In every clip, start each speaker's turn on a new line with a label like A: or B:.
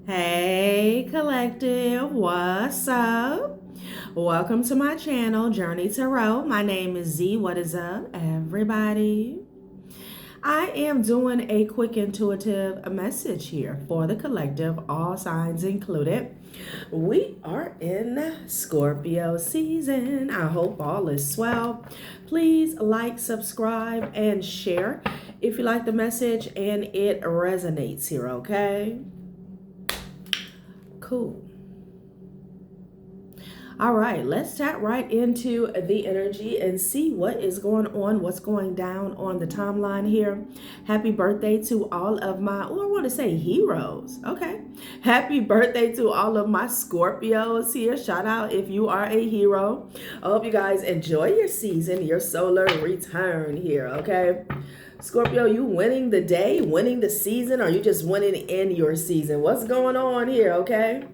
A: Hey collective, what's up? Welcome to my channel, Journey Tarot. My name is Z. What is up, everybody? I am doing a quick intuitive message here for the collective, all signs included. We are in Scorpio season. I hope all is swell. Please like, subscribe, and share if you like the message and it resonates here, okay? Cool. All right, let's tap right into the energy and see what is going on, what's going down on the timeline here. Happy birthday to all of my, I want to say heroes. Okay. Happy birthday to all of my Scorpios here. Shout out if you are a hero. I hope you guys enjoy your season, your solar return here, okay? Scorpio, you winning the day, winning the season, or you just winning in your season? What's going on here, okay?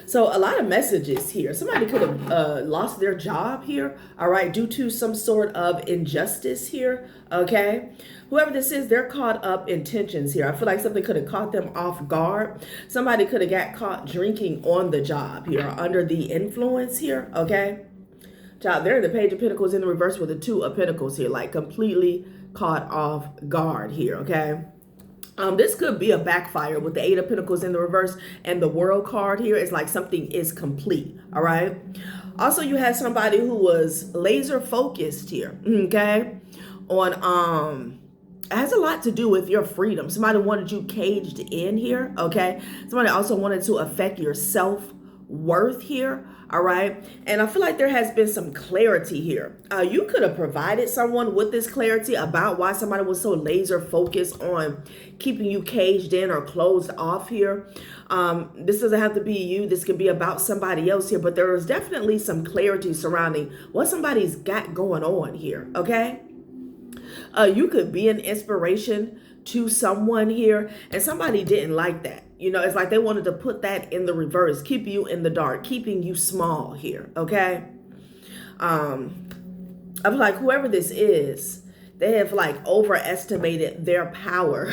A: So a lot of messages here. Somebody could have lost their job here, all right, due to some sort of injustice here, okay? Whoever this is, they're caught up in tensions here. I feel like something could have caught them off guard. Somebody could have got caught drinking on the job here, under the influence here, okay? Child, they're in the Page of Pentacles in the reverse with the Two of Pentacles here, like completely caught off guard here, okay? This could be a backfire with the Eight of Pentacles in the reverse and the World card here. It's like something is complete, all right? Also, you had somebody who was laser focused here, okay? On, it has a lot to do with your freedom. Somebody wanted you caged in here, okay? Somebody also wanted to affect your self-worth here, all right? And I feel like there has been some clarity here. You could have provided someone with this clarity about why somebody was so laser focused on keeping you caged in or closed off here. This doesn't have to be you. This could be about somebody else here, but there is definitely some clarity surrounding what somebody's got going on here, okay? You could be an inspiration to someone here, and somebody didn't like that. You know, it's like they wanted to put that in the reverse, keep you in the dark, keeping you small here, okay? I'm like, whoever this is, they have like overestimated their power,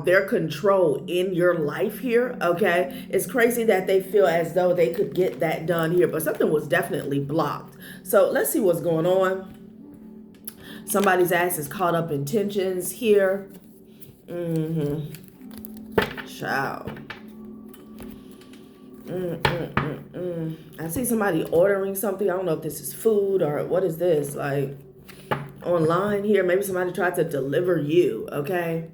A: their control in your life here, okay? It's crazy that they feel as though they could get that done here, but something was definitely blocked. So let's see what's going on. Somebody's ass is caught up in tensions here. Child. I see somebody ordering something. I don't know if this is food or what is this, like online here. Maybe somebody tried to deliver you, okay?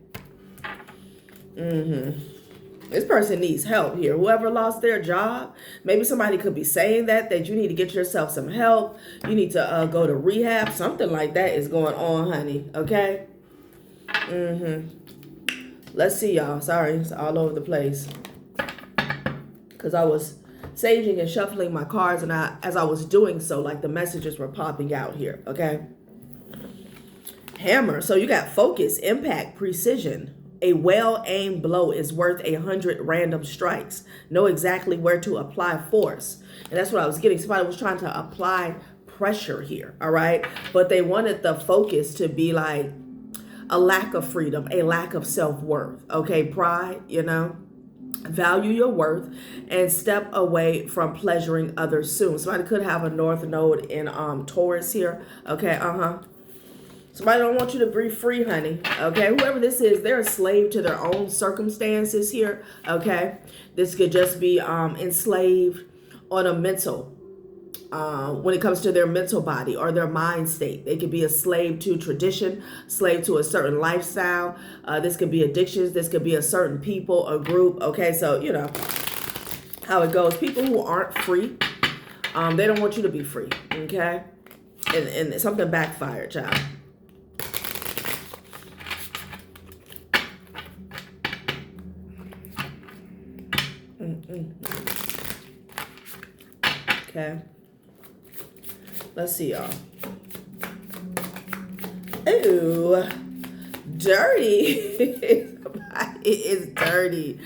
A: This person needs help here. Whoever lost their job, maybe somebody could be saying that you need to get yourself some help. You need to go to rehab. Something like that is going on, honey, okay? Let's see, y'all. Sorry, it's all over the place. Because I was saging and shuffling my cards, and as I was doing so, like the messages were popping out here, okay? Hammer. So you got focus, impact, precision. A well-aimed blow is worth 100 random strikes. Know exactly where to apply force. And that's what I was getting. Somebody was trying to apply pressure here, all right? But they wanted the focus to be like a lack of freedom, a lack of self-worth, okay? Pride, you know? Value your worth and step away from pleasuring others soon. Somebody could have a North Node in Taurus here, okay? Somebody don't want you to breathe free, honey, okay? Whoever this is, they're a slave to their own circumstances here, okay? This could just be enslaved on a mental, when it comes to their mental body or their mind state. They could be a slave to tradition, slave to a certain lifestyle. This could be addictions. This could be a certain people, a group, okay? So, you know how it goes. People who aren't free, they don't want you to be free, okay? And something backfired, child. Okay. Let's see, y'all. Ooh, dirty. It is dirty.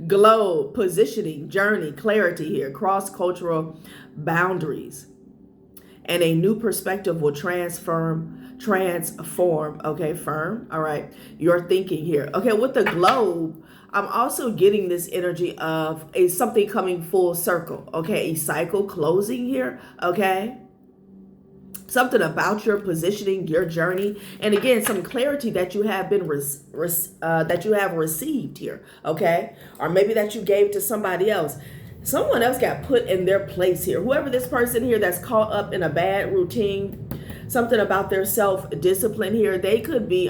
A: Glow, positioning, journey, clarity here, cross-cultural boundaries. And a new perspective will transform transform. Okay, firm. All right, your thinking here. Okay, with the globe, I'm also getting this energy of something coming full circle. Okay, a cycle closing here. Okay, something about your positioning, your journey, and again, some clarity that you have been that you have received here. Okay, or maybe that you gave to somebody else. Someone else got put in their place here. Whoever this person here that's caught up in a bad routine, something about their self-discipline here, they could be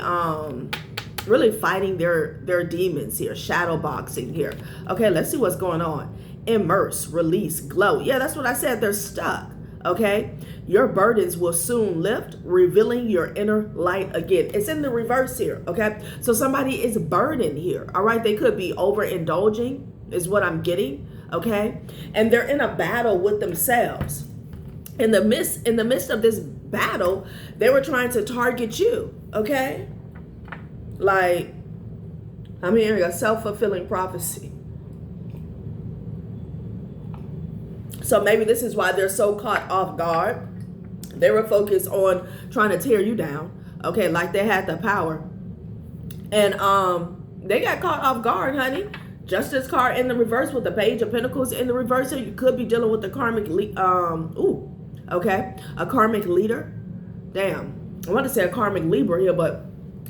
A: really fighting their demons here, shadow boxing here. Okay, let's see what's going on. Immerse, release, glow. Yeah, that's what I said. They're stuck. Okay, your burdens will soon lift, revealing your inner light again. It's in the reverse here. Okay, so somebody is burdened here. All right, they could be overindulging is what I'm getting. Okay, and they're in a battle with themselves. In the midst of this battle, they were trying to target you. Okay, like I'm hearing a self-fulfilling prophecy. So maybe this is why they're so caught off guard. They were focused on trying to tear you down. Okay, like they had the power. And they got caught off guard, honey. Justice card in the reverse with the Page of Pentacles in the reverse. So you could be dealing with the karmic a karmic leader. Damn. I want to say a karmic Libra here, but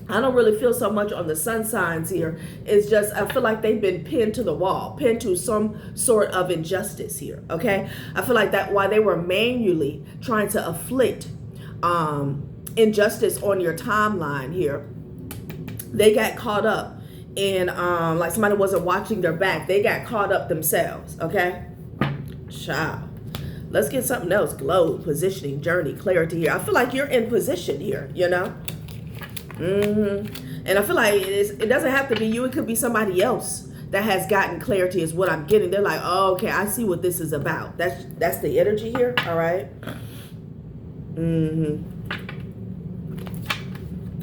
A: I don't really feel so much on the sun signs here. It's just, I feel like they've been pinned to the wall, pinned to some sort of injustice here, okay? I feel like that while they were manually trying to afflict injustice on your timeline here, they got caught up in, like somebody wasn't watching their back. They got caught up themselves, okay? Child. Let's get something else. Glow, positioning, journey, clarity here. I feel like you're in position here, you know? And I feel like it doesn't have to be you. It could be somebody else that has gotten clarity is what I'm getting. They're like, oh, okay, I see what this is about. That's the energy here. All right.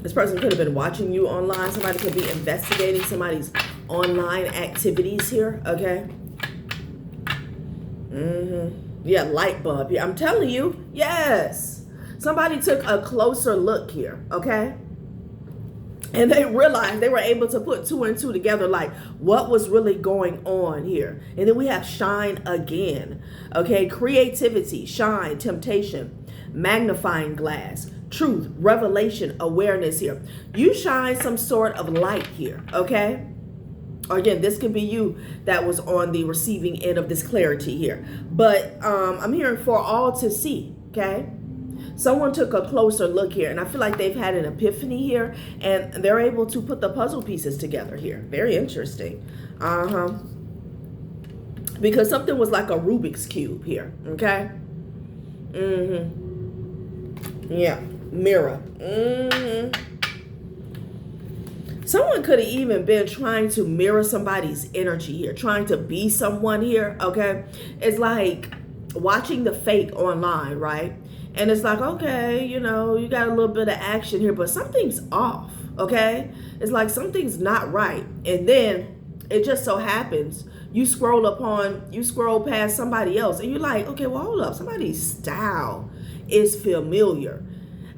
A: This person could have been watching you online. Somebody could be investigating somebody's online activities here. Okay. Yeah, light bulb here. I'm telling you, yes. Somebody took a closer look here. Okay. And they realized they were able to put two and two together, like what was really going on here. And then we have shine again. Okay, creativity, shine, temptation, magnifying glass, truth, revelation, awareness here. You shine some sort of light here, okay? Or again, this could be you that was on the receiving end of this clarity here. But I'm hearing for all to see, okay? Someone took a closer look here, and I feel like they've had an epiphany here, and they're able to put the puzzle pieces together here. Very interesting. Because something was like a Rubik's Cube here, okay? Yeah, mirror. Someone could have even been trying to mirror somebody's energy here, trying to be someone here, okay? It's like watching the fake online, right? And it's like, okay, you know, you got a little bit of action here, but something's off, okay? It's like something's not right. And then it just so happens you scroll past somebody else and you're like, okay, well, hold up. Somebody's style is familiar.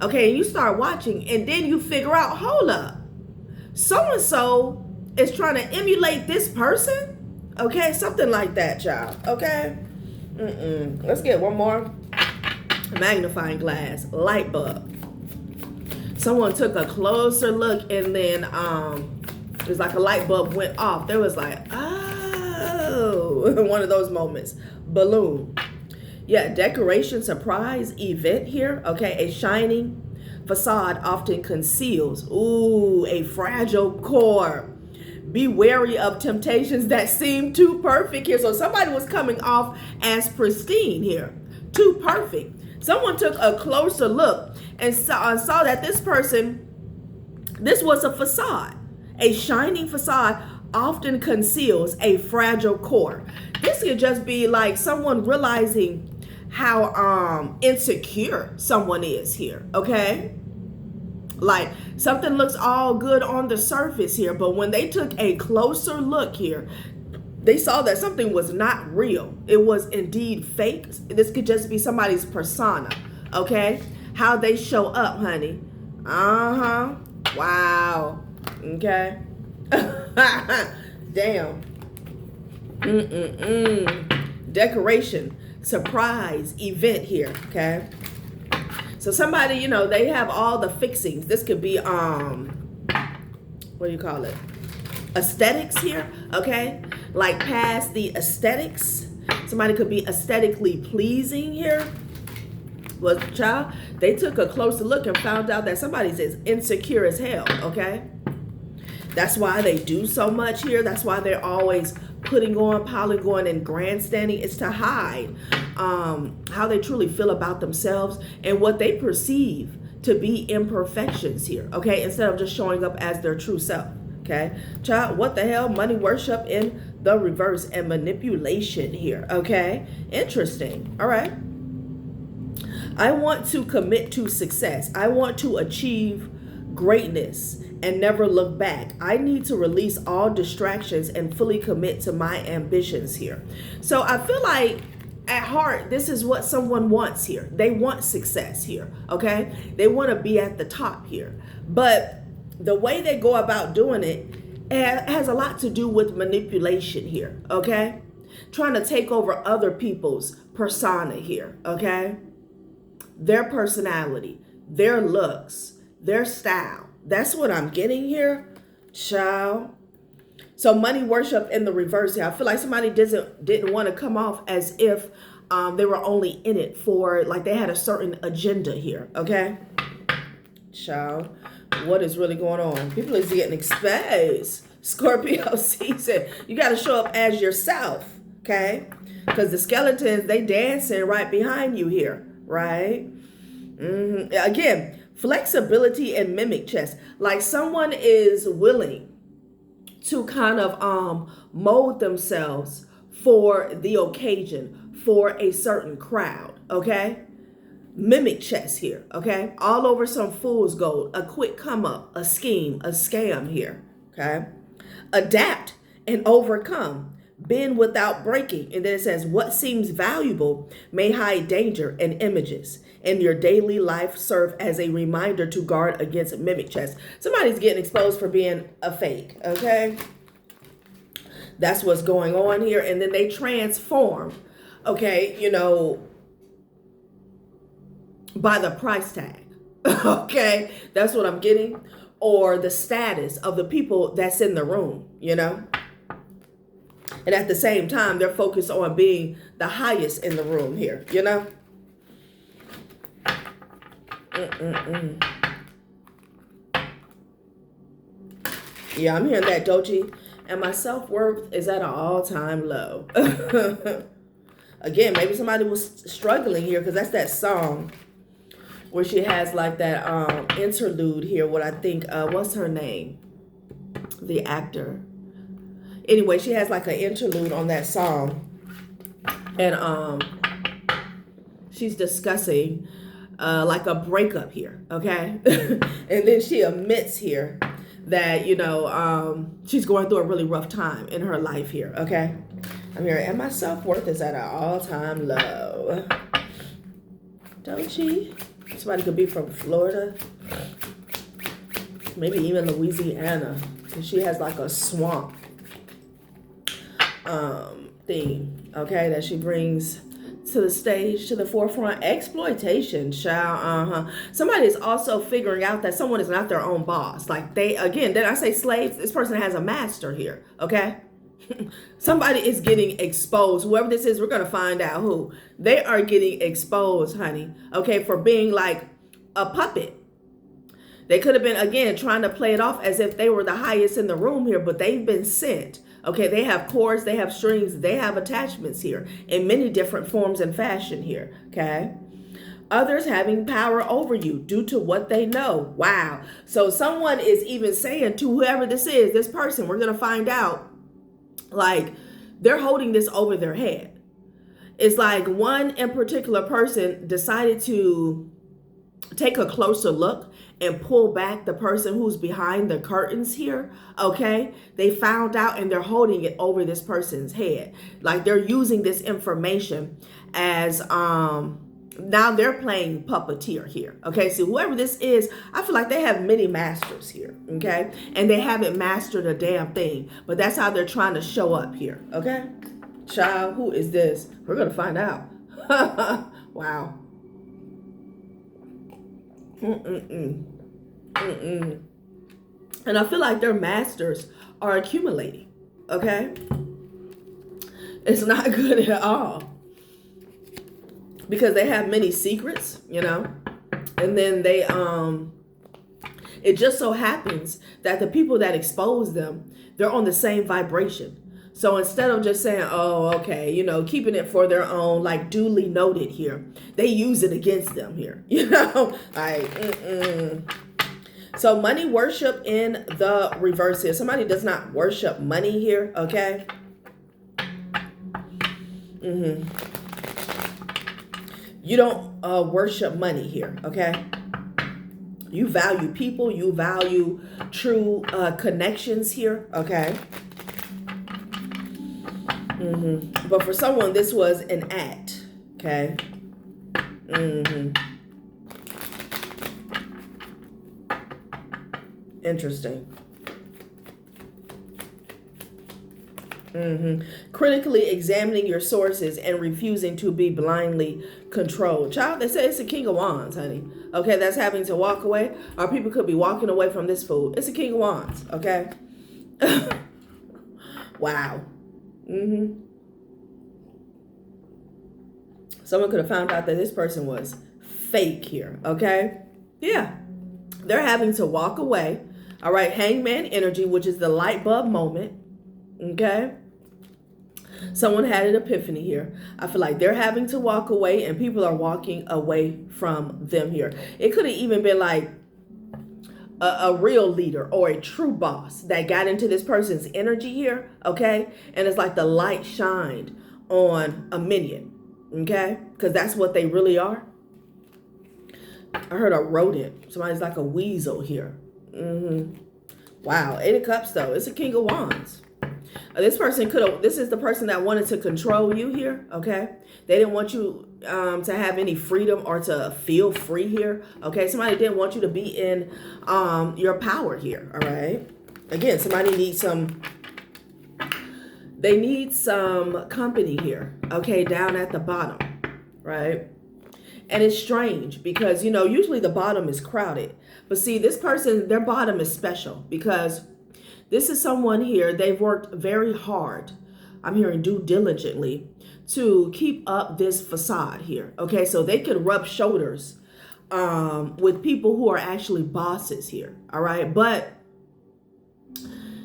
A: Okay, and you start watching and then you figure out, hold up. So-and-so is trying to emulate this person? Okay, something like that, child, okay? Let's get one more. Magnifying glass, light bulb. Someone took a closer look and then it was like a light bulb went off. There was like, oh, one of those moments. Balloon. Yeah, decoration, surprise, event here. Okay, a shining facade often conceals, a fragile core. Be wary of temptations that seem too perfect here. So somebody was coming off as pristine here, too perfect. Someone took a closer look and saw that this was a facade. A shining facade often conceals a fragile core. This could just be like someone realizing how insecure someone is here, okay? Like something looks all good on the surface here, but when they took a closer look here, they saw that something was not real. It was indeed fake. This could just be somebody's persona, okay? How they show up, honey. Uh-huh. Wow. Okay. Damn. Decoration. Surprise event here. Okay. So somebody, you know, they have all the fixings. This could be, what do you call it? Aesthetics here. Okay. Like past the aesthetics. Somebody could be aesthetically pleasing here. Well, child, they took a closer look and found out that somebody's as insecure as hell, okay? That's why they do so much here. That's why they're always putting on, piling on, and grandstanding. It's to hide how they truly feel about themselves and what they perceive to be imperfections here, okay? Instead of just showing up as their true self, okay? Child, what the hell? Money worship in the reverse and manipulation here, okay? Interesting, all right? I want to commit to success. I want to achieve greatness and never look back. I need to release all distractions and fully commit to my ambitions here. So I feel like at heart, this is what someone wants here. They want success here, okay? They want to be at the top here. But the way they go about doing it has a lot to do with manipulation here, okay? Trying to take over other people's persona here, okay? Their personality, their looks, their style. That's what I'm getting here, child. So money worship in the reverse here. I feel like somebody didn't want to come off as if they were only in it for, like they had a certain agenda here, okay? Child, what is really going on? People is getting exposed. Scorpio season. You got to show up as yourself, okay? Because the skeletons, they dancing right behind you here. Right? Again, flexibility and mimic chess. Like someone is willing to kind of mold themselves for the occasion, for a certain crowd. Okay? Mimic chess here. Okay? All over some fool's gold. A quick come up, a scheme, a scam here. Okay? Adapt and overcome. Bend without breaking. And then it says, what seems valuable may hide danger and images. In your daily life, serve as a reminder to guard against mimic chess. Somebody's getting exposed for being a fake, okay? That's what's going on here. And then they transform, okay, you know, by the price tag, okay? That's what I'm getting. Or the status of the people that's in the room, you know? And at the same time, they're focused on being the highest in the room here, you know? Yeah, I'm hearing that, Doji. And my self-worth is at an all-time low. Again, maybe somebody was struggling here because that's that song where she has like that interlude here. What I think, what's her name? The actor. Anyway, she has like an interlude on that song. And she's discussing like a breakup here, okay? And then she admits here that, you know, she's going through a really rough time in her life here, okay? I'm here, and my self-worth is at an all-time low. Don't she? Somebody could be from Florida. Maybe even Louisiana. Because she has like a swamp theme, okay, that she brings to the stage, to the forefront. Exploitation, child. Somebody is also figuring out that someone is not their own boss. Like they, again, did I say slaves? This person has a master here, okay? Somebody is getting exposed. Whoever this is, we're going to find out who. They are getting exposed, honey, okay, for being like a puppet. They could have been, again, trying to play it off as if they were the highest in the room here, but they've been sent. Okay, they have cords, they have strings, they have attachments here in many different forms and fashion here, okay? Others having power over you due to what they know. Wow. So someone is even saying to whoever this is, this person, we're going to find out, like, they're holding this over their head. It's like one in particular person decided to take a closer look and pull back the person who's behind the curtains here, okay? They found out and they're holding it over this person's head. Like they're using this information as Now they're playing puppeteer here. Okay, so whoever this is, I feel like they have many masters here. Okay, and they haven't mastered a damn thing, but that's how they're trying to show up here. Okay, child, who is this? We're gonna find out. Wow. And I feel like their masters are accumulating. Okay, it's not good at all. Because they have many secrets, you know, and then they, it just so happens that the people that expose them, they're on the same vibration. So instead of just saying, oh, okay, you know, keeping it for their own, like duly noted here, they use it against them here, you know, like, So money worship in the reverse here. Somebody does not worship money here, okay? You don't worship money here, okay? You value people. You value true connections here, okay? But for someone, this was an act, okay? Interesting. Critically examining your sources and refusing to be blindly controlled. Child, they say it's a King of Wands, honey. Okay, that's having to walk away. Or people could be walking away from this food. It's a King of Wands, okay? Wow. Someone could have found out that this person was fake here, okay? Yeah. They're having to walk away. All right, hangman energy, which is the light bulb moment, okay? Someone had an epiphany here. I feel like they're having to walk away and people are walking away from them here. It could have even been like a real leader or a true boss that got into this person's energy here, okay? And it's like the light shined on a minion, okay? Because that's what they really are. I heard a rodent. Somebody's like a weasel here. Wow, 8 of Cups though. It's a King of Wands. This person could have, this is the person that wanted to control you here, okay? They didn't want you to have any freedom or to feel free here, okay? Somebody didn't want you to be in your power here, all right? Again, somebody needs some, they need some company here, okay, down at the bottom, right? And it's strange because, you know, usually the bottom is crowded. But see, this person, their bottom is special because this is someone here, they've worked very hard. I'm hearing do diligently to keep up this facade here. Okay, so they could rub shoulders with people who are actually bosses here. All right, but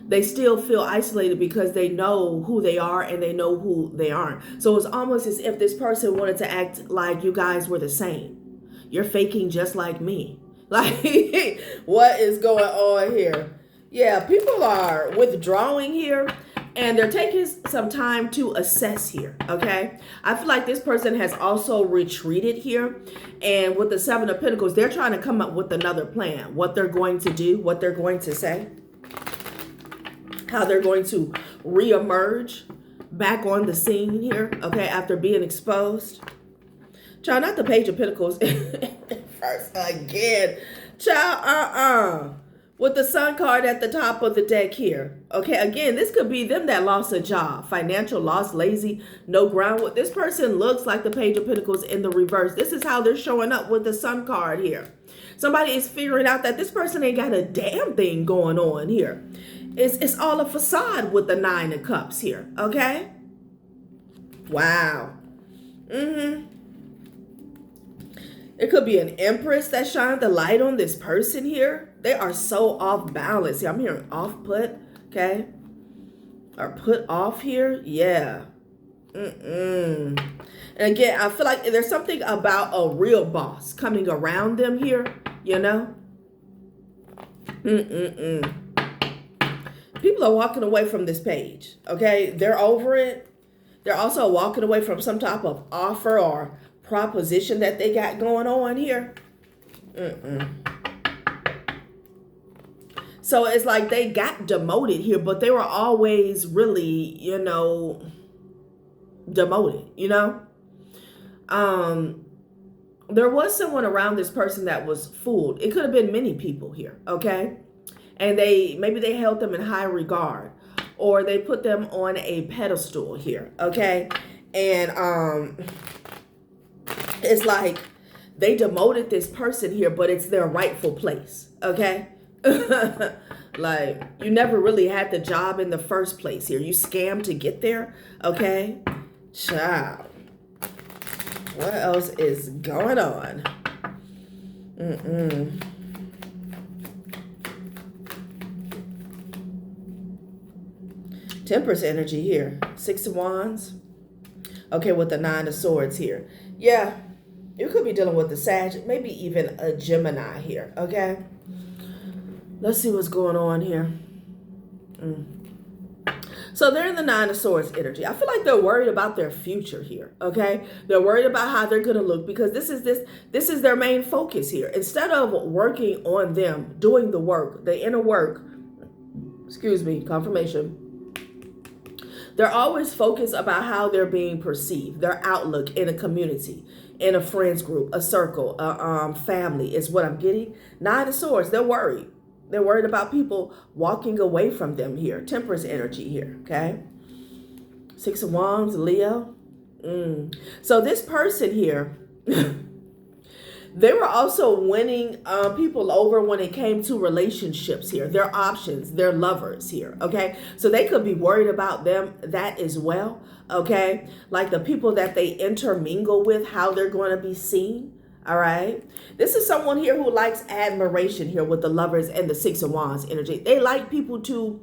A: they still feel isolated because they know who they are and they know who they aren't. So it's almost as if this person wanted to act like you guys were the same. You're faking just like me. Like, what is going on here? Yeah, people are withdrawing here and they're taking some time to assess here, okay? I feel like this person has also retreated here. And with the 7 of Pentacles, they're trying to come up with another plan. What they're going to do, what they're going to say, how they're going to reemerge back on the scene here, okay, after being exposed. Child, not the Page of Pentacles first again. Child, with the Sun card at the top of the deck here. Okay, again, this could be them that lost a job, financial loss, lazy, no ground. This person looks like the Page of Pentacles in the reverse. This is how they're showing up with the Sun card here. Somebody is figuring out that this person ain't got a damn thing going on here. It's all a facade with the 9 of Cups here, okay? Wow. It could be an Empress that shined the light on this person here. They are so off balance. Yeah, I'm hearing off put, okay? Or put off here. Yeah. And again, I feel like there's something about a real boss coming around them here, you know? People are walking away from this page, okay? They're over it. They're also walking away from some type of offer or proposition that they got going on here. So it's like they got demoted here, but they were always really, you know, demoted, you know? there was someone around this person that was fooled. It could have been many people here, okay? And maybe they held them in high regard, or they put them on a pedestal here, okay? And it's like they demoted this person here, but it's their rightful place, okay? Like, you never really had the job in the first place here. You scammed to get there, okay? Child. What else is going on? Temperance energy here. 6 of Wands. Okay, with the 9 of Swords here. Yeah, you could be dealing with the Sag, maybe even a Gemini here, okay? Let's see what's going on here. So they're in the 9 of Swords energy. I feel like they're worried about their future here, okay? They're worried about how they're going to look, because this is their main focus here. Instead of working on them, doing the work, the inner work, confirmation, they're always focused about how they're being perceived, their outlook in a community, in a friends group, a circle, a family is what I'm getting. 9 of Swords, they're worried. They're worried about people walking away from them here. Temperance energy here, okay? 6 of Wands, Leo. So this person here, they were also winning people over when it came to relationships here. Their options, their lovers here, okay? So they could be worried about that as well, okay? Like the people that they intermingle with, how they're going to be seen. All right. This is someone here who likes admiration here with the Lovers and the 6 of Wands energy. They like people to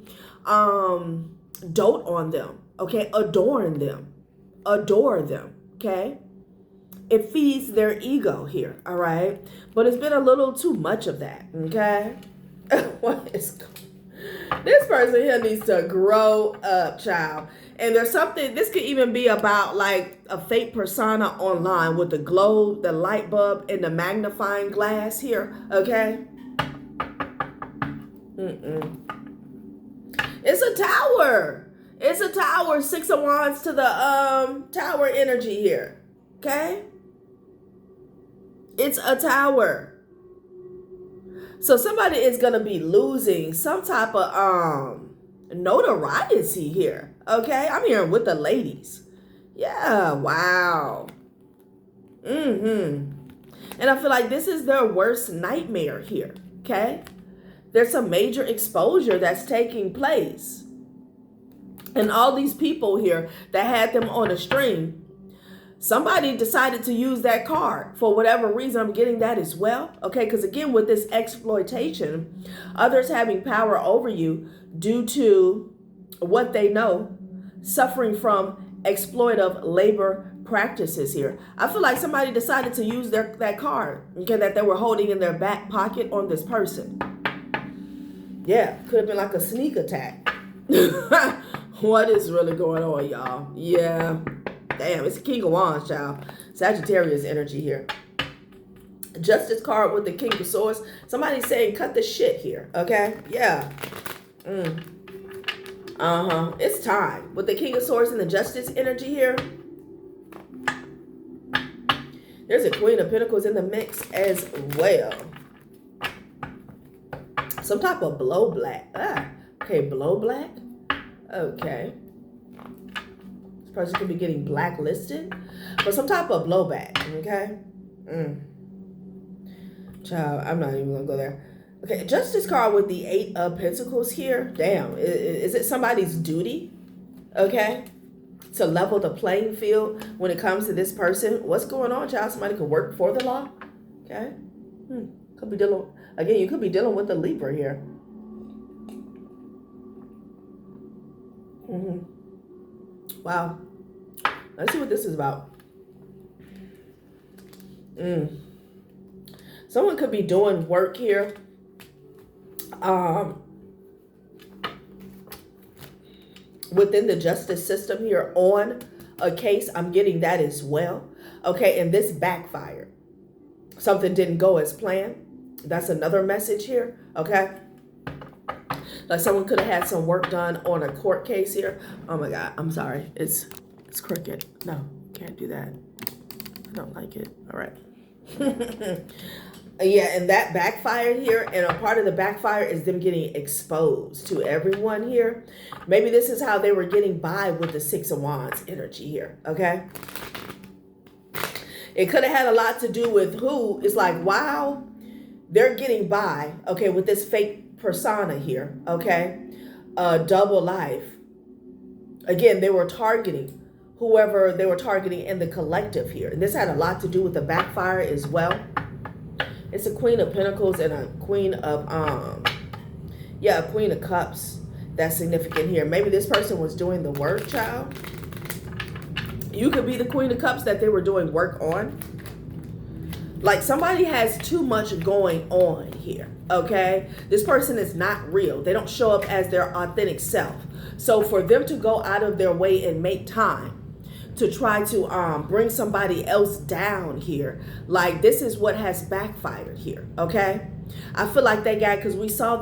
A: dote on them. Okay. Adorn them. Adore them. Okay. It feeds their ego here. All right. But it's been a little too much of that. Okay. What is going on? This person here needs to grow up, child. And there's something, this could even be about like a fake persona online with the glow, the light bulb, and the magnifying glass here, okay? It's a tower. It's a tower, 6 of Wands to the tower energy here, okay? It's a tower. So somebody is going to be losing some type of notoriety here. Okay, I'm here with the ladies. Yeah, wow. And I feel like this is their worst nightmare here. Okay, there's some major exposure that's taking place, and all these people here that had them on a string, somebody decided to use that card for whatever reason. I'm getting that as well. Okay, because again, with this exploitation, others having power over you due to what they know, suffering from exploitive labor practices here. I feel like somebody decided to use that card, okay, that they were holding in their back pocket on this person. Yeah, could have been like a sneak attack. What is really going on, y'all? Yeah. Damn, it's the King of Wands, child. Sagittarius energy here. Justice card with the King of Swords. Somebody's saying cut the shit here, okay? Yeah. It's time. With the King of Swords and the Justice energy here. There's a Queen of Pentacles in the mix as well. Some type of blow black. Okay, blow black. Okay. This person could be getting blacklisted. But some type of blowback, okay? Child, I'm not even going to go there. Okay, Justice card with the 8 of Pentacles here. Damn, is it somebody's duty, okay, to level the playing field when it comes to this person? What's going on, child? Somebody could work for the law, okay? Could be dealing, again, you could be dealing with a Libra here. Wow. Let's see what this is about. Someone could be doing work here. Within the justice system here on a case. I'm getting that as well. Okay, and this backfired. Something didn't go as planned. That's another message here. Okay. Like someone could have had some work done on a court case here. Oh my God, I'm sorry. It's crooked. No, can't do that. I don't like it. All right. Yeah, and that backfired here, and a part of the backfire is them getting exposed to everyone here. Maybe this is how they were getting by with the Six of Wands energy here, okay? It could have had a lot to do with who is like, wow, they're getting by, okay, with this fake persona here, okay? Double life. Again, they were targeting whoever they were targeting in the collective here. And this had a lot to do with the backfire as well. It's a Queen of Pentacles and a Queen of, a Queen of Cups. That's significant here. Maybe this person was doing the work, child. You could be the Queen of Cups that they were doing work on. Like somebody has too much going on here, okay? This person is not real. They don't show up as their authentic self. So for them to go out of their way and make time to try to bring somebody else down here, like this is what has backfired here, okay? I feel like that guy, because we saw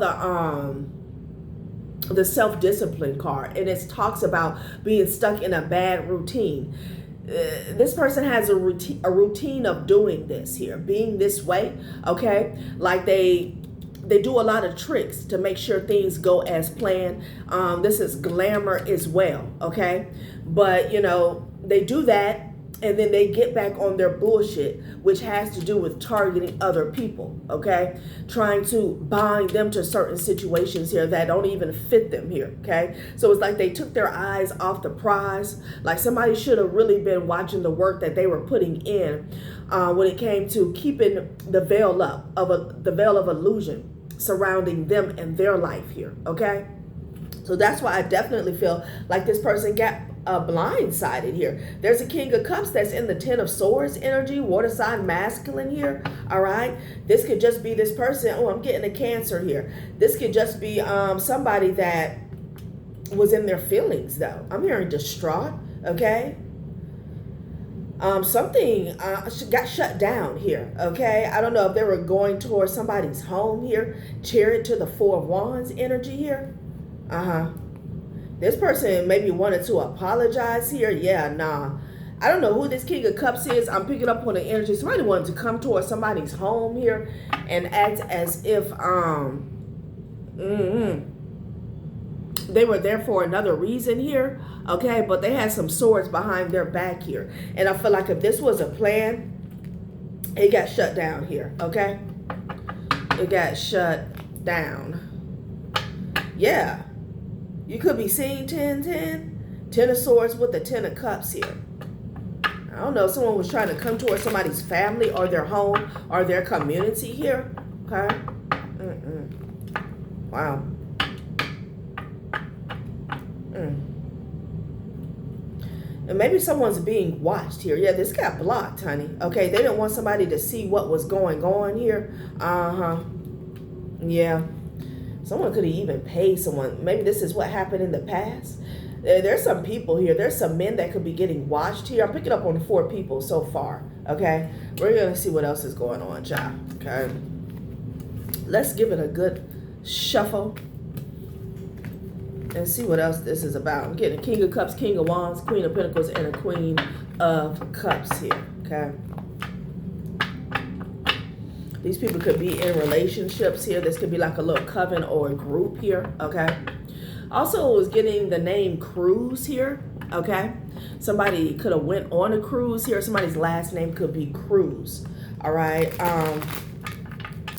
A: the self-discipline card, and it talks about being stuck in a bad routine. This person has a routine of doing this here, being this way, okay? Like they do a lot of tricks to make sure things go as planned. This is glamour as well, okay? But, you know, they do that and then they get back on their bullshit, which has to do with targeting other people, okay? Trying to bind them to certain situations here that don't even fit them here, okay? So it's like they took their eyes off the prize. Like somebody should have really been watching the work that they were putting in when it came to keeping the veil up, the veil of illusion surrounding them and their life here, okay? So that's why I definitely feel like this person got blindsided here. There's a King of Cups that's in the Ten of Swords energy, water sign masculine here, all right? This could just be this person. Oh, I'm getting a Cancer here. This could just be somebody that was in their feelings, though. I'm hearing distraught, okay? Something got shut down here, okay? I don't know if they were going towards somebody's home here. Chariot to the Four of Wands energy here. This person maybe wanted to apologize here. Yeah, nah. I don't know who this King of Cups is. I'm picking up on the energy. Somebody wanted to come towards somebody's home here and act as if they were there for another reason here, okay? But they had some swords behind their back here. And I feel like if this was a plan, it got shut down here, okay? It got shut down. Yeah. You could be seeing 10 of Swords with the 10 of Cups here. I don't know if someone was trying to come towards somebody's family or their home or their community here. Okay. Wow. And maybe someone's being watched here. Yeah, this got blocked, honey. Okay, they didn't want somebody to see what was going on here. Yeah. Someone could have even paid someone. Maybe this is what happened in the past. There's some people here. There's some men that could be getting watched here. I'm picking up on 4 people so far. Okay. We're going to see what else is going on, child. Okay. Let's give it a good shuffle and see what else this is about. I'm getting a King of Cups, King of Wands, Queen of Pentacles, and a Queen of Cups here. Okay. These people could be in relationships here. This could be like a little coven or a group here, okay? Also, was getting the name Cruise here, okay? Somebody could have went on a cruise here. Somebody's last name could be Cruz, all right?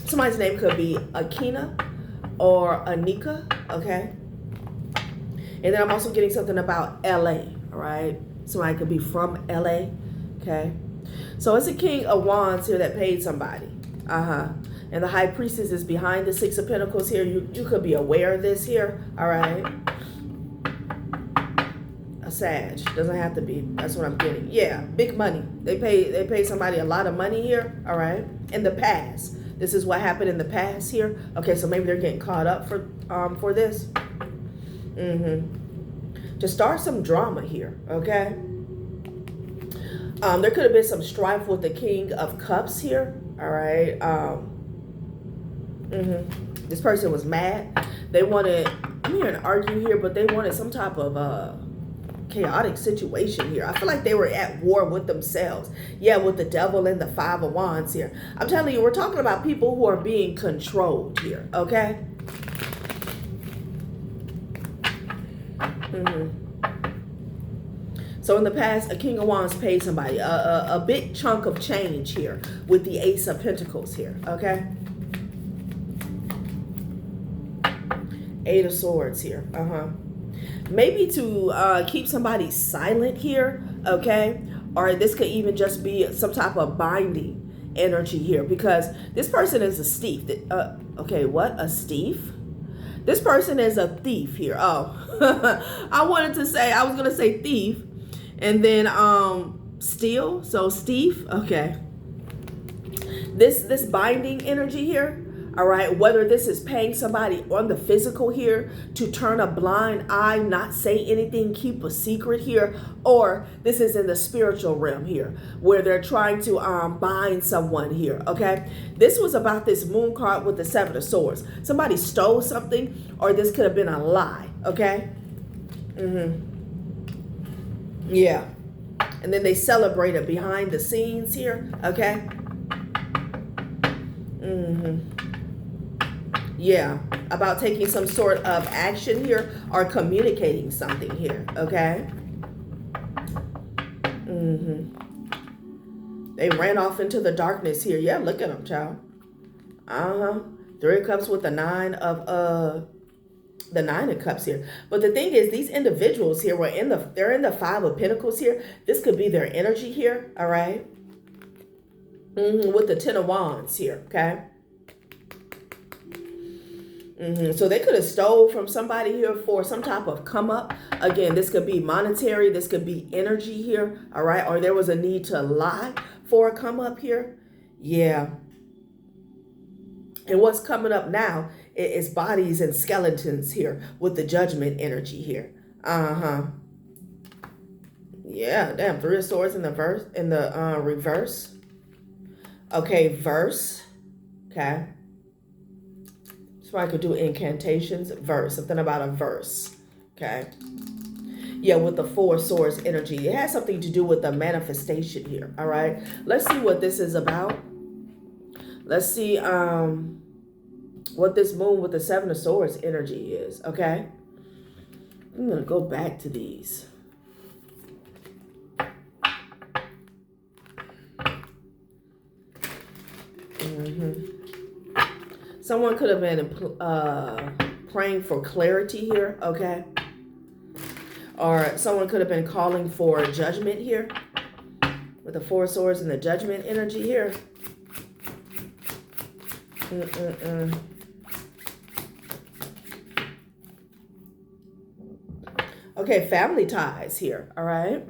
A: Somebody's name could be Akina or Anika, okay? And then I'm also getting something about LA, all right? Somebody could be from LA, okay? So it's a King of Wands here that paid somebody. And the High Priestess is behind the Six of Pentacles here. You could be aware of this here. All right. A Sag. Doesn't have to be. That's what I'm getting. Yeah. Big money. They pay somebody a lot of money here. All right. In the past. This is what happened in the past here. Okay. So maybe they're getting caught up for this. To start some drama here. Okay. There could have been some strife with the King of Cups here. All right. This person was mad. They wanted, I'm hearing an argue here, but they wanted some type of chaotic situation here. I feel like they were at war with themselves. Yeah, with the devil and the Five of Wands here. I'm telling you, we're talking about people who are being controlled here, okay? So in the past, a King of Wands paid somebody a big chunk of change here with the Ace of Pentacles here, okay? Eight of Swords here, maybe to keep somebody silent here, okay? Or this could even just be some type of binding energy here, because this person is a thief. Okay, what? A thief? This person is a thief here. Oh, I was going to say thief, and then steal. So thief, okay. This binding energy here, all right, whether this is paying somebody on the physical here to turn a blind eye, not say anything, keep a secret here, or this is in the spiritual realm here, where they're trying to bind someone here, okay? This was about this moon card with the Seven of Swords. Somebody stole something, or this could have been a lie, okay? Yeah. And then they celebrated behind the scenes here, okay? Yeah, about taking some sort of action here or communicating something here, okay? They ran off into the darkness here. Yeah, look at them, child. Three of Cups with the Nine of Cups here. But the thing is, these individuals here they're in the Five of Pentacles here. This could be their energy here, all right? With the Ten of Wands here, okay? So they could have stole from somebody here for some type of come up. Again, this could be monetary. This could be energy here. All right. Or there was a need to lie for a come up here. Yeah. And what's coming up now is bodies and skeletons here with the Judgment energy here. Yeah. Damn. Three of Swords in the reverse. Okay. Verse. Okay. So I could do incantations, verse, something about a verse, okay? Yeah, with the Four of Swords energy. It has something to do with the manifestation here, all right? Let's see what this is about. Let's see what this moon with the Seven of Swords energy is, okay? I'm going to go back to these. Someone could have been praying for clarity here, okay? Or someone could have been calling for judgment here with the Four of Swords and the Judgment energy here. Okay, family ties here, all right?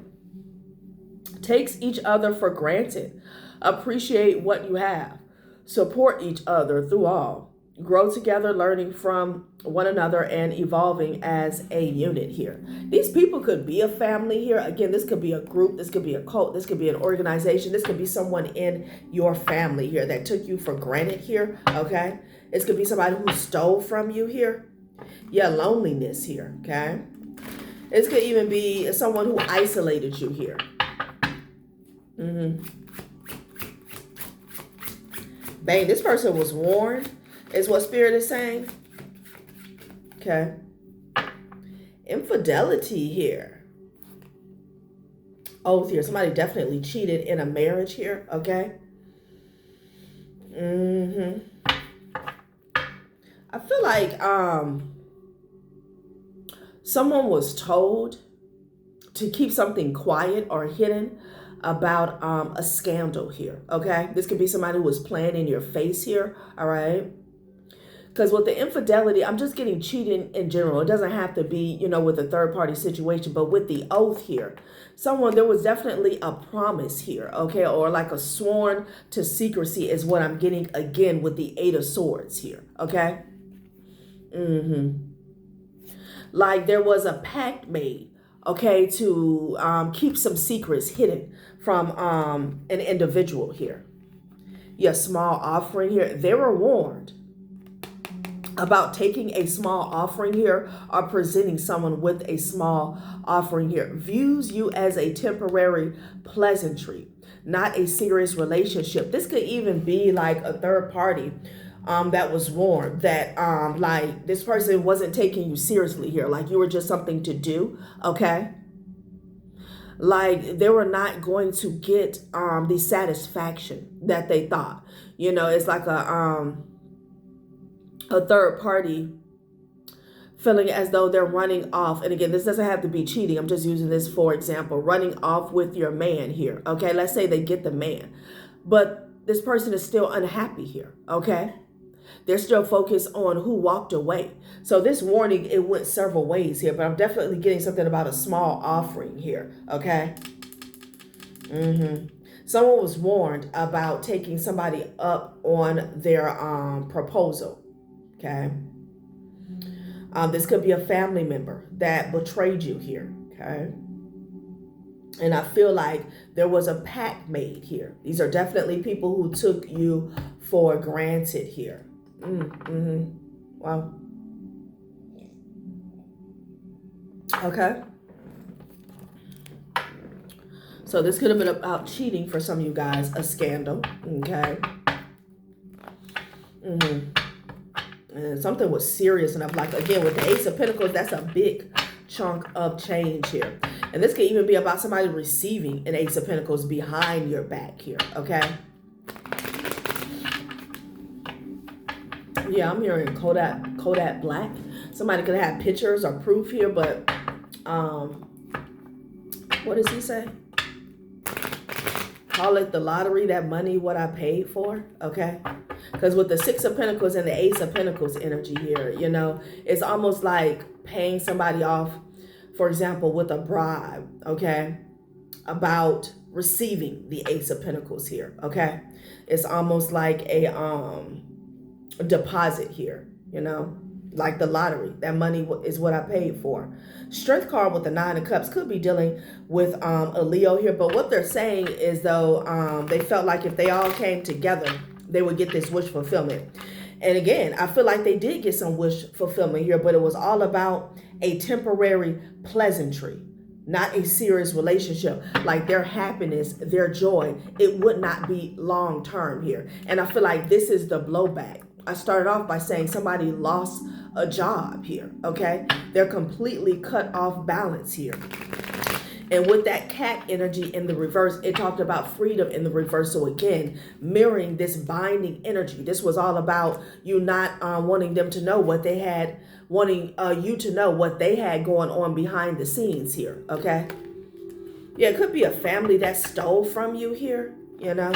A: Takes each other for granted. Appreciate what you have. Support each other through all. Grow together, learning from one another and evolving as a unit here. These people could be a family here. Again, this could be a group. This could be a cult. This could be an organization. This could be someone in your family here that took you for granted here, okay? This could be somebody who stole from you here. Yeah, loneliness here, okay? This could even be someone who isolated you here. Bang, this person was warned, is what Spirit is saying. Okay. Infidelity here. Oath here. Somebody definitely cheated in a marriage here. Okay. I feel like someone was told to keep something quiet or hidden about a scandal here, okay? This could be somebody who was playing in your face here, all right? Because with the infidelity, I'm just getting cheating in general. It doesn't have to be, you know, with a third-party situation, but with the oath here, there was definitely a promise here, okay? Or like a sworn to secrecy is what I'm getting again with the Eight of Swords here, okay? Like there was a pact made, okay, to keep some secrets hidden from an individual here. Yeah, small offering here. They were warned. about taking a small offering here or presenting someone with a small offering here. Views you as a temporary pleasantry, not a serious relationship. This could even be like a third party that was warned that like this person wasn't taking you seriously here, like you were just something to do, okay? Like they were not going to get the satisfaction that they thought. You know, it's like a third party feeling as though they're running off. And again, this doesn't have to be cheating. I'm just using this for example. Running off with your man here. Okay, let's say they get the man, but this person is still unhappy here. Okay, they're still focused on who walked away. So this warning, it went several ways here, but I'm definitely getting something about a small offering here. Okay. Someone was warned about taking somebody up on their proposal. Okay. This could be a family member that betrayed you here. Okay. And I feel like there was a pact made here. These are definitely people who took you for granted here. Wow. Okay. So this could have been about cheating for some of you guys, a scandal. Okay. And something was serious enough. Like again, with the Ace of Pentacles, that's a big chunk of change here. And this could even be about somebody receiving an Ace of Pentacles behind your back here. Okay. Yeah, I'm hearing Kodak Black. Somebody could have pictures or proof here, but what does he say? Call it the lottery, that money, what I paid for. Okay. Because with the Six of Pentacles and the Ace of Pentacles energy here, you know, it's almost like paying somebody off, for example, with a bribe. Okay. About receiving the Ace of Pentacles here. Okay. It's almost like a deposit here, you know, like the lottery. That money is what I paid for. Strength card with the Nine of Cups could be dealing with a Leo here, but what they're saying is though they felt like if they all came together, they would get this wish fulfillment. And again, I feel like they did get some wish fulfillment here, but it was all about a temporary pleasantry, not a serious relationship. Like their happiness, their joy, it would not be long term here. And I feel like this is the blowback. I started off by saying somebody lost a job here, okay? They're completely cut off balance here. And with that cat energy in the reverse, it talked about freedom in the reverse. So again, mirroring this binding energy. This was all about you not wanting them to know what they had, wanting you to know what they had going on behind the scenes here, okay? Yeah, it could be a family that stole from you here, you know?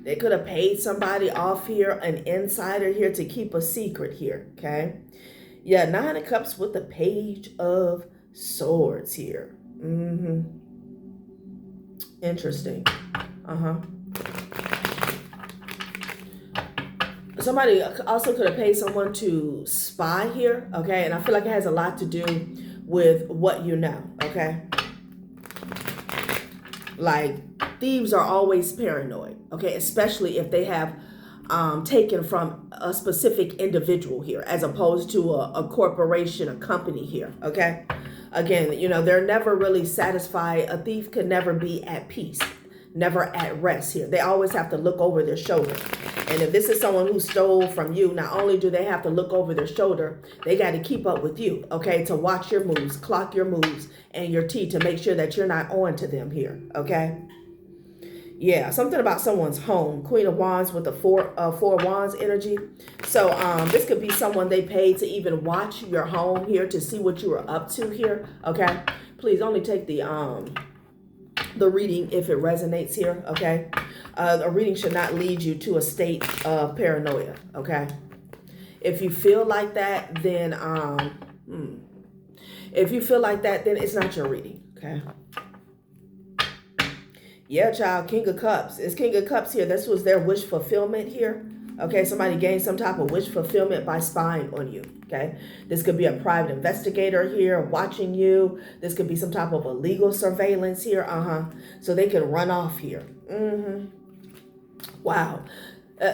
A: They could have paid somebody off here, an insider here, to keep a secret here, okay? Yeah, Nine of Cups with the Page of Swords here. Interesting. Somebody also could have paid someone to spy here, okay? And I feel like it has a lot to do with what you know, okay? Like, thieves are always paranoid, okay? Especially if they have taken from a specific individual here, as opposed to a corporation, a company here, okay? Again, you know, they're never really satisfied. A thief could never be at peace, never at rest here. They always have to look over their shoulder. And if this is someone who stole from you, not only do they have to look over their shoulder, they got to keep up with you, okay? To watch your moves, clock your moves and your T to make sure that you're not on to them here, okay? Yeah, something about someone's home. Queen of Wands with the four Wands energy. So this could be someone they paid to even watch your home here, to see what you were up to here, okay? Please only take the reading if it resonates here, okay? A reading should not lead you to a state of paranoia, okay? If you feel like that, then it's not your reading, okay? Yeah, child, King of Cups. It's King of Cups here. This was their wish fulfillment here. Okay, somebody gained some type of wish fulfillment by spying on you. Okay, this could be a private investigator here watching you. This could be some type of illegal surveillance here. So they can run off here. Wow.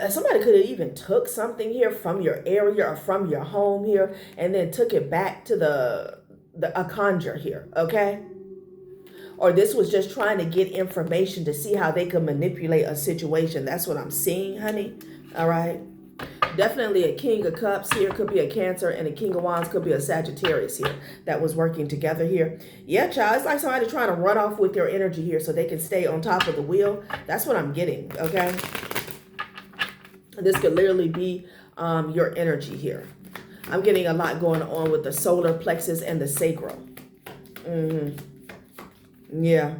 A: Somebody could have even took something here from your area or from your home here and then took it back to a conjure here, okay? Or this was just trying to get information to see how they could manipulate a situation. That's what I'm seeing, honey. All right. Definitely a King of Cups here. Could be a Cancer, and a King of Wands could be a Sagittarius here that was working together here. Yeah, child. It's like somebody trying to run off with your energy here so they can stay on top of the wheel. That's what I'm getting, okay? This could literally be your energy here. I'm getting a lot going on with the solar plexus and the sacral. Yeah.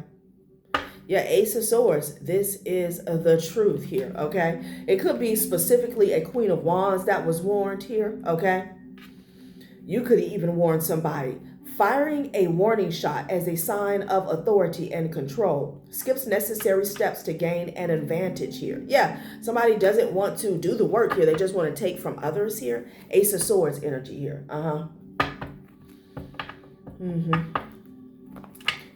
A: Yeah, Ace of Swords. This is the truth here, okay? It could be specifically a Queen of Wands that was warned here, okay? You could even warn somebody. Firing a warning shot as a sign of authority and control skips necessary steps to gain an advantage here. Yeah, somebody doesn't want to do the work here. They just want to take from others here. Ace of Swords energy here.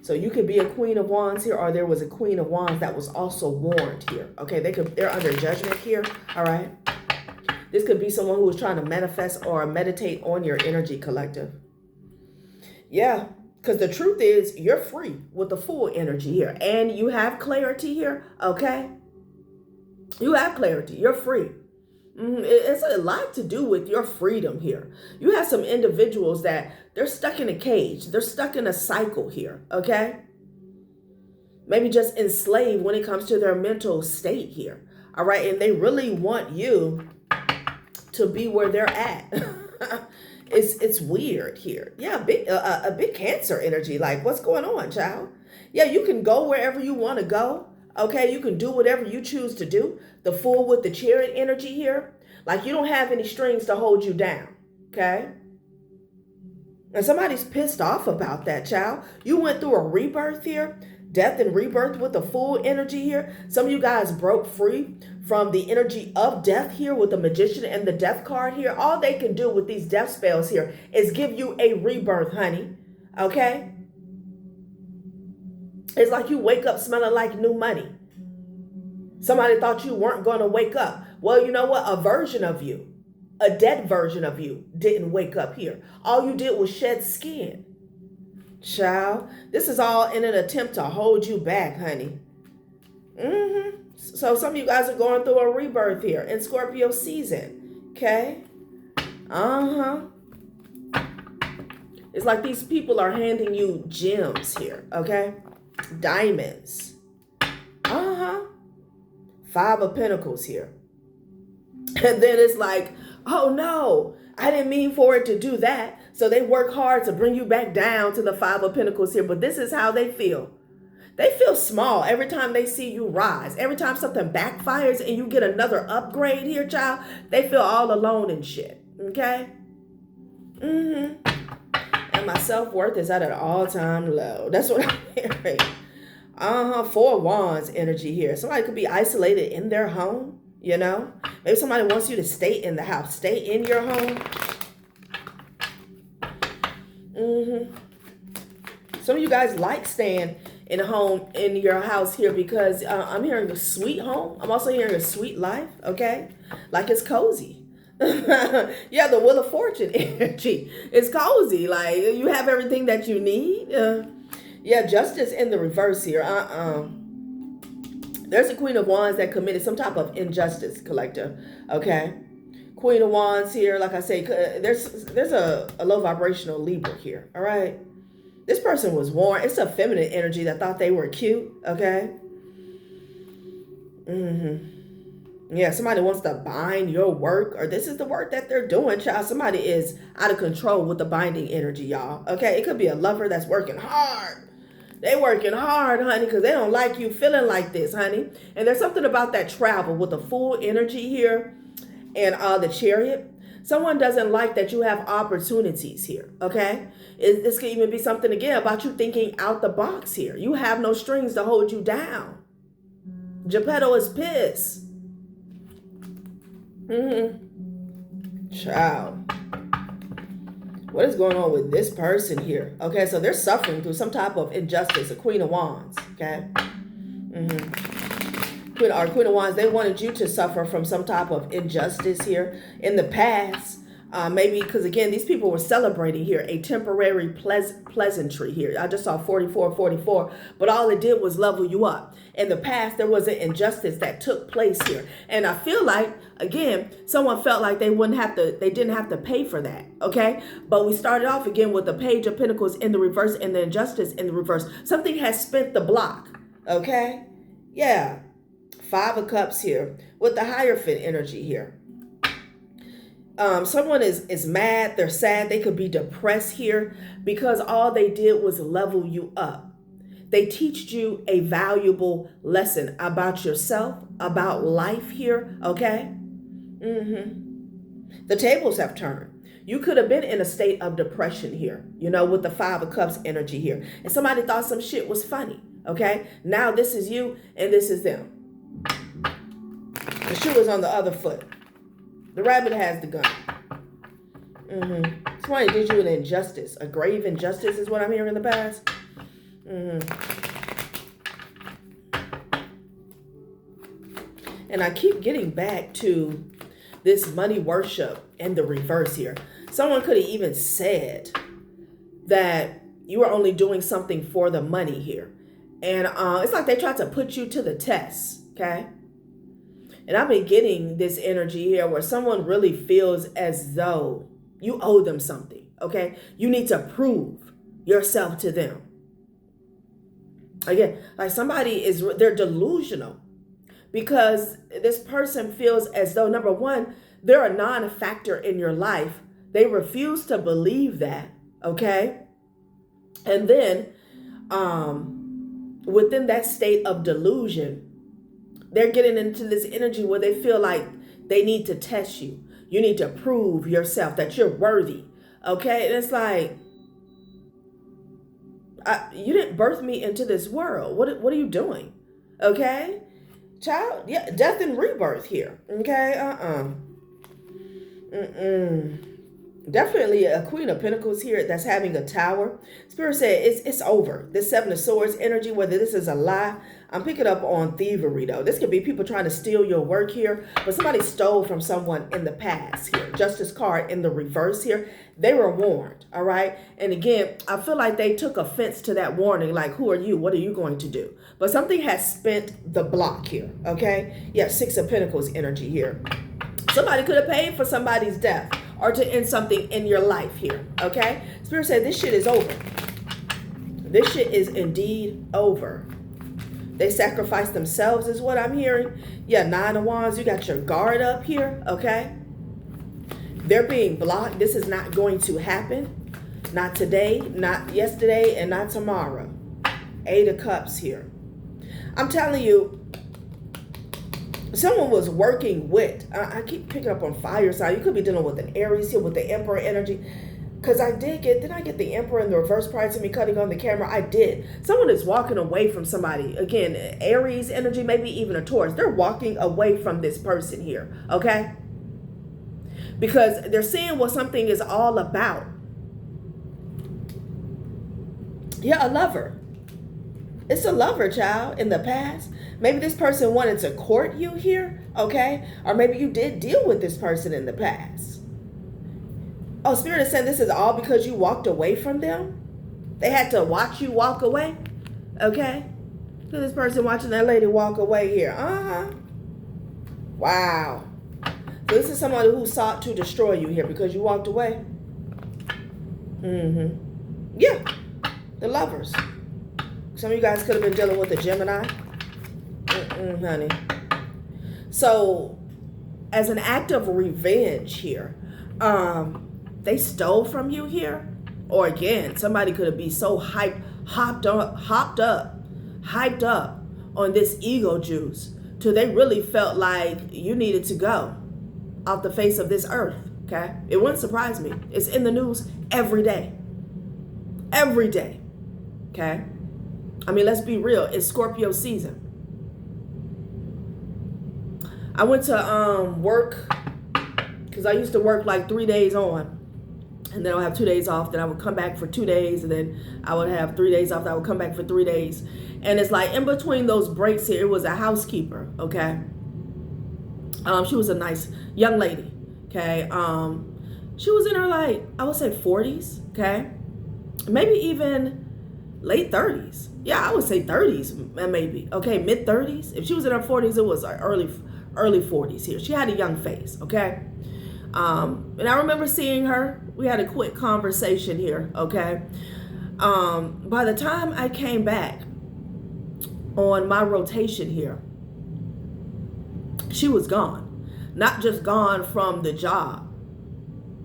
A: So you could be a Queen of Wands here, or there was a Queen of Wands that was also warned here. Okay, they're under judgment here. All right. This could be someone who was trying to manifest or meditate on your energy, collective. Yeah, because the truth is you're free with the full energy here, and you have clarity here. Okay, you have clarity. You're free. It's a lot to do with your freedom here. You have some individuals that they're stuck in a cage. They're stuck in a cycle here, okay? Maybe just enslaved when it comes to their mental state here, all right? And they really want you to be where they're at. It's weird here. Yeah, a big Cancer energy. Like, what's going on, child? Yeah, you can go wherever you want to go. Okay, you can do whatever you choose to do. The Fool with the Chariot energy here. Like, you don't have any strings to hold you down. Okay? And somebody's pissed off about that, child. You went through a rebirth here. Death and rebirth with the Fool energy here. Some of you guys broke free from the energy of death here with the Magician and the Death card here. All they can do with these death spells here is give you a rebirth, honey. Okay? It's like you wake up smelling like new money. Somebody thought you weren't going to wake up. Well, you know what? A version of you, a dead version of you, didn't wake up here. All you did was shed skin. Child, this is all in an attempt to hold you back, honey. So some of you guys are going through a rebirth here in Scorpio season. Okay? It's like these people are handing you gems here. Okay? Diamonds. 5 of Pentacles here. And then it's like, oh no, I didn't mean for it to do that. So they work hard to bring you back down to the 5 of Pentacles here. But this is how they feel. They feel small every time they see you rise. Every time something backfires and you get another upgrade here, child, they feel all alone and shit. Okay? And my self-worth is at an all-time low. That's what I'm hearing. 4 of Wands energy here. Somebody could be isolated in their home, you know. Maybe somebody wants you to stay in the house. Stay in your home. Some of you guys like staying in a home, in your house here, because I'm hearing a sweet home. I'm also hearing a sweet life, okay? Like it's cozy. Yeah, the Wheel of Fortune energy. It's cozy. Like you have everything that you need. Yeah, Justice in the reverse here. There's a Queen of Wands that committed some type of injustice, collector. Okay? Queen of Wands here, like I say, there's a low vibrational Libra here. All right? This person was warned. It's a feminine energy that thought they were cute. Okay? Yeah, somebody wants to bind your work, or this is the work that they're doing, child. Somebody is out of control with the binding energy, y'all. Okay? It could be a lover that's working hard. They working hard, honey, because they don't like you feeling like this, honey. And there's something about that travel with the Full energy here and the Chariot. Someone doesn't like that you have opportunities here, okay? This could even be something, again, about you thinking out the box here. You have no strings to hold you down. Geppetto is pissed. Child. What is going on with this person here? Okay, so they're suffering through some type of injustice, a Queen of Wands, okay? Queen of Wands, they wanted you to suffer from some type of injustice here in the past. Maybe because, again, these people were celebrating here a temporary pleasantry here. I just saw 44, but all it did was level you up. In the past, there was an injustice that took place here. And I feel like, again, someone felt like they didn't have to pay for that, okay? But we started off again with the Page of Pentacles in the reverse and the injustice in the reverse. Something has spent the block, okay? Yeah. 5 of Cups here with the Hierophant energy here. Someone is mad, they're sad, they could be depressed here because all they did was level you up. They teach you a valuable lesson about yourself, about life here, okay? The tables have turned. You could have been in a state of depression here, with the 5 of Cups energy here. And somebody thought some shit was funny, okay? Now this is you and this is them. The shoe is on the other foot. The rabbit has the gun. Somebody did you an injustice. A grave injustice is what I'm hearing in the past. And I keep getting back to this money worship and the reverse here. Someone could have even said that you were only doing something for the money here. And it's like they tried to put you to the test, okay? And I've been getting this energy here where someone really feels as though you owe them something, okay? You need to prove yourself to them. Again, like they're delusional because this person feels as though, number one, they're a non-factor in your life. They refuse to believe that, okay? And then within that state of delusion, they're getting into this energy where they feel like they need to test you. You need to prove yourself that you're worthy. Okay? And it's like, you didn't birth me into this world. What are you doing? Okay? Child, yeah, death and rebirth here. Okay? Definitely a Queen of Pentacles here that's having a tower. Spirit said it's over. This 7 of Swords energy, whether this is a lie, I'm picking up on thievery though. This could be people trying to steal your work here, but somebody stole from someone in the past here. Justice card in the reverse here. They were warned, all right? And again, I feel like they took offense to that warning, like, who are you? What are you going to do? But something has spent the block here, okay? Yeah, 6 of Pentacles energy here. Somebody could have paid for somebody's death or to end something in your life here, okay? Spirit said this shit is over. This shit is indeed over. They sacrificed themselves is what I'm hearing. Yeah, 9 of Wands, you got your guard up here, okay? They're being blocked. This is not going to happen. Not today, not yesterday, and not tomorrow. 8 of Cups here. I'm telling you, someone was working with, I keep picking up on fire sign. You could be dealing with an Aries here with the Emperor energy. Because I did I get the Emperor in the reverse prior to me cutting on the camera? I did. Someone is walking away from somebody. Again, Aries energy, maybe even a Taurus. They're walking away from this person here, okay? Because they're seeing what something is all about. Yeah, a lover. It's a lover, child, in the past. Maybe this person wanted to court you here, okay? Or maybe you did deal with this person in the past. Oh, Spirit is saying this is all because you walked away from them? They had to watch you walk away? Okay? Look at this person watching that lady walk away here. Wow. So this is somebody who sought to destroy you here because you walked away. Yeah. The lovers. Some of you guys could have been dealing with a Gemini. Honey. So, as an act of revenge here, they stole from you here. Or again, somebody could have been so hyped up on this ego juice till they really felt like you needed to go off the face of this earth. Okay? It wouldn't surprise me. It's in the news every day. Every day. Okay? I mean, let's be real. It's Scorpio season. I went to work because I used to work like 3 days on And then I would have 2 days off. Then I would come back for 2 days. And then I would have 3 days off. Then I would come back for 3 days. And it's like in between those breaks here, it was a housekeeper, okay? She was a nice young lady, okay? She was in her, like, I would say 40s, okay? Maybe even late 30s. Yeah, I would say 30s, maybe. Okay, mid 30s. If she was in her 40s, it was early 40s here. She had a young face, okay? And I remember seeing her. We had a quick conversation here, okay? By the time I came back on my rotation here, she was gone. Not just gone from the job.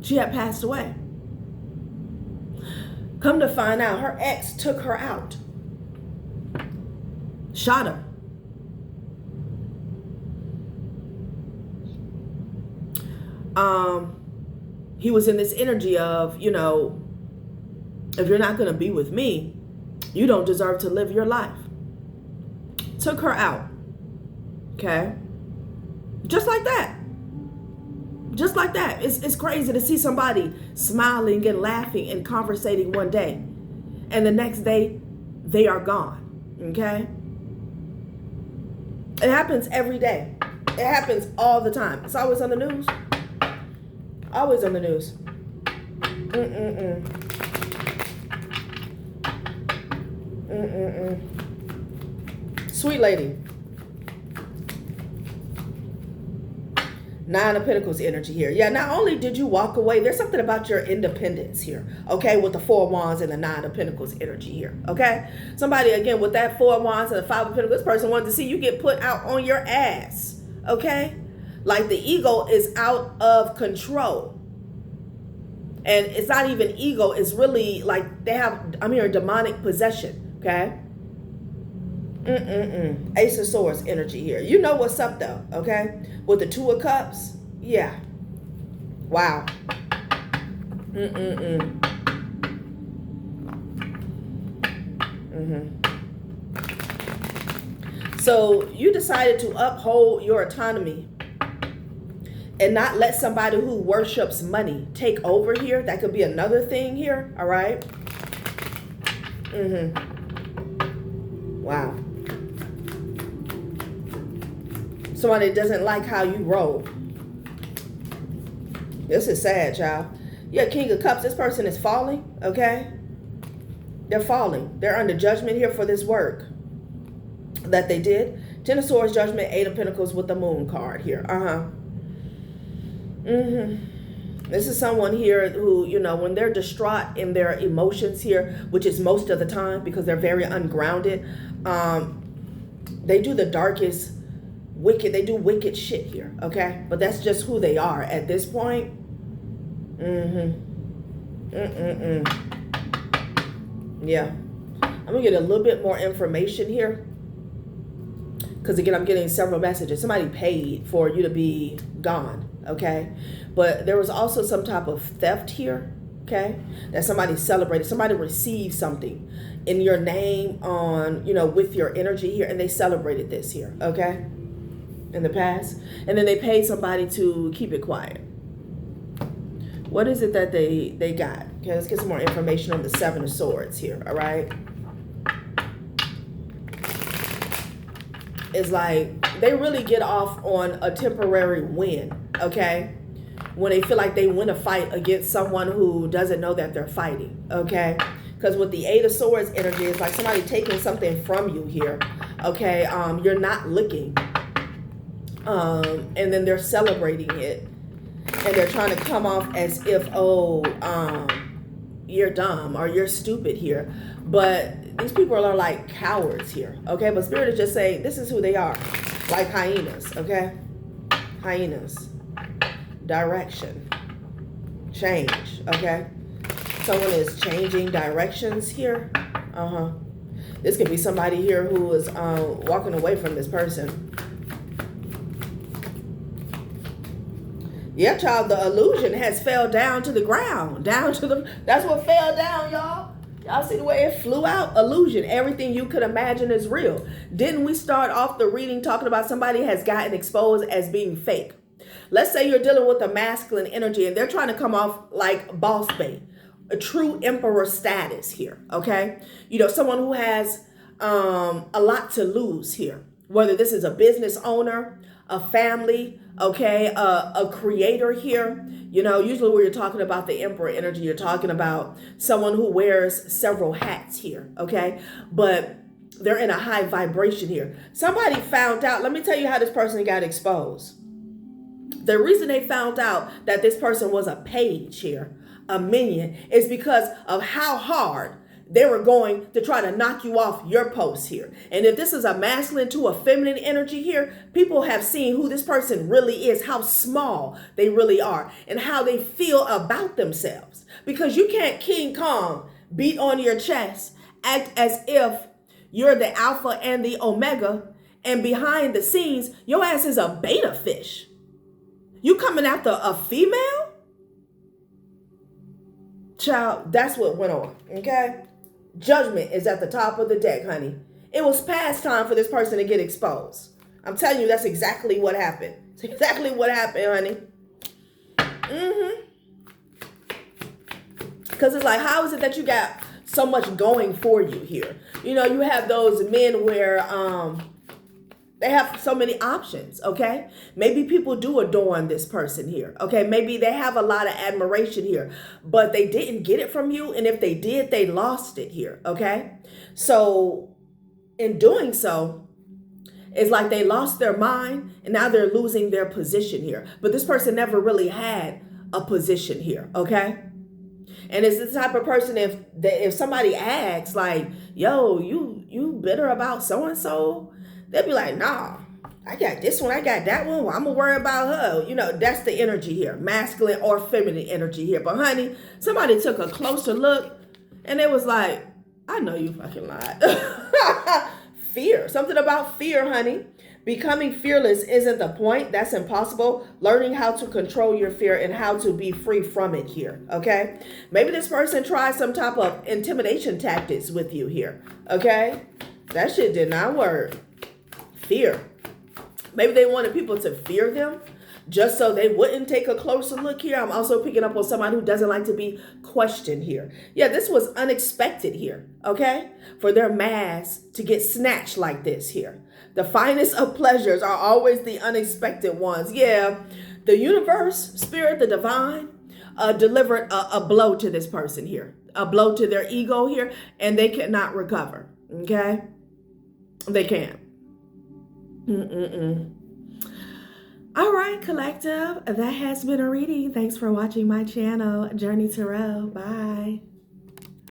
A: She had passed away. Come to find out, her ex took her out. Shot her. He was in this energy of, you know, if you're not going to be with me, you don't deserve to live your life. Took her out. Okay? Just like that. Just like that. It's crazy to see somebody smiling and laughing and conversating one day, and the next day they are gone. Okay? It happens every day. It happens all the time. It's always on the news. Always on the news. Sweet lady. Nine of Pentacles energy here. Yeah, not only did you walk away, there's something about your independence here, okay, with the Four of Wands and the Nine of Pentacles energy here, okay? Somebody, again, with that Four of Wands and the Five of Pentacles, this person wanted to see you get put out on your ass, okay? Like the ego is out of control. And it's not even ego, it's really like they have, I'm hearing demonic possession, okay? Ace of Swords energy here. You know what's up though, okay? With the Two of Cups, yeah. Wow. So you decided to uphold your autonomy and not let somebody who worships money take over here. That could be another thing here, all right? Wow. Somebody doesn't like how you roll. This is sad, y'all. Yeah, King of Cups, this person is falling, okay? They're falling. They're under judgment here for this work that they did. Ten of Swords, Judgment, Eight of Pentacles with the Moon card here. This is someone here who, you know, when they're distraught in their emotions here, which is most of the time because they're very ungrounded, they do the darkest they do wicked shit here, okay? But that's just who they are at this point. Yeah. I'm gonna get a little bit more information here. Because again, I'm getting several messages. Somebody paid for you to be gone, okay? But there was also some type of theft here, okay? That somebody celebrated. Somebody received something in your name on, you know, with your energy here. And they celebrated this here, okay? In the past. And then they paid somebody to keep it quiet. What is it that they got? Okay, let's get some more information on the Seven of Swords here, all right? It's like they really get off on a temporary win, okay? When they feel like they win a fight against someone who doesn't know that they're fighting, okay? Because with the Eight of Swords energy, it's like somebody taking something from you here, okay? You're not looking. And then they're celebrating it. And they're trying to come off as if, you're dumb or you're stupid here. But these people are like cowards here, okay? But Spirit is just saying, this is who they are. Like hyenas, okay? Hyenas. Direction. Change, okay? Someone is changing directions here. This could be somebody here who is walking away from this person. Yeah, child, the illusion has fell down to the ground. That's what fell down, y'all. Y'all see the way it flew out? Illusion. Everything you could imagine is real. Didn't we start off the reading talking about somebody has gotten exposed as being fake? Let's say you're dealing with a masculine energy and they're trying to come off like boss bait, a true emperor status here, okay? You know, someone who has a lot to lose here, whether this is a business owner, a family, okay, a creator here. You know, usually when you're talking about the emperor energy, you're talking about someone who wears several hats here, okay? But they're in a high vibration here. Somebody found out, let me tell you how this person got exposed. The reason they found out that this person was a page here, a minion, is because of how hard they were going to try to knock you off your post here. And if this is a masculine to a feminine energy here, people have seen who this person really is, how small they really are, and how they feel about themselves. Because you can't King Kong beat on your chest, act as if you're the alpha and the omega, and behind the scenes, your ass is a beta fish. You coming after a female? Child, that's what went on, okay? Judgment is at the top of the deck, honey. It was past time for this person to get exposed. I'm telling you, that's exactly what happened. It's exactly what happened, honey. Because it's like, how is it that you got so much going for you here? You know, you have those men where they have so many options, okay? Maybe people do adorn this person here, okay? Maybe they have a lot of admiration here, but they didn't get it from you. And if they did, they lost it here, okay? So in doing so, it's like they lost their mind and now they're losing their position here. But this person never really had a position here, okay? And it's the type of person, if somebody asks like, yo, you bitter about so-and-so? They'll be like, nah, I got this one, I got that one. Well, I'm gonna worry about her. You know, that's the energy here, masculine or feminine energy here. But honey, somebody took a closer look and it was like, I know you fucking lied. Fear, something about fear, honey. Becoming fearless isn't the point. That's impossible. Learning how to control your fear and how to be free from it here, okay? Maybe this person tried some type of intimidation tactics with you here, okay? That shit did not work. Fear. Maybe they wanted people to fear them just so they wouldn't take a closer look here. I'm also picking up on somebody who doesn't like to be questioned here. Yeah, this was unexpected here, okay? For their mask to get snatched like this here. The finest of pleasures are always the unexpected ones. Yeah, the universe, spirit, the divine, delivered a blow to this person here. A blow to their ego here, and they cannot recover, okay? They can't. All right, collective, that has been a reading. Thanks for watching my channel, Journey Tarot. Bye.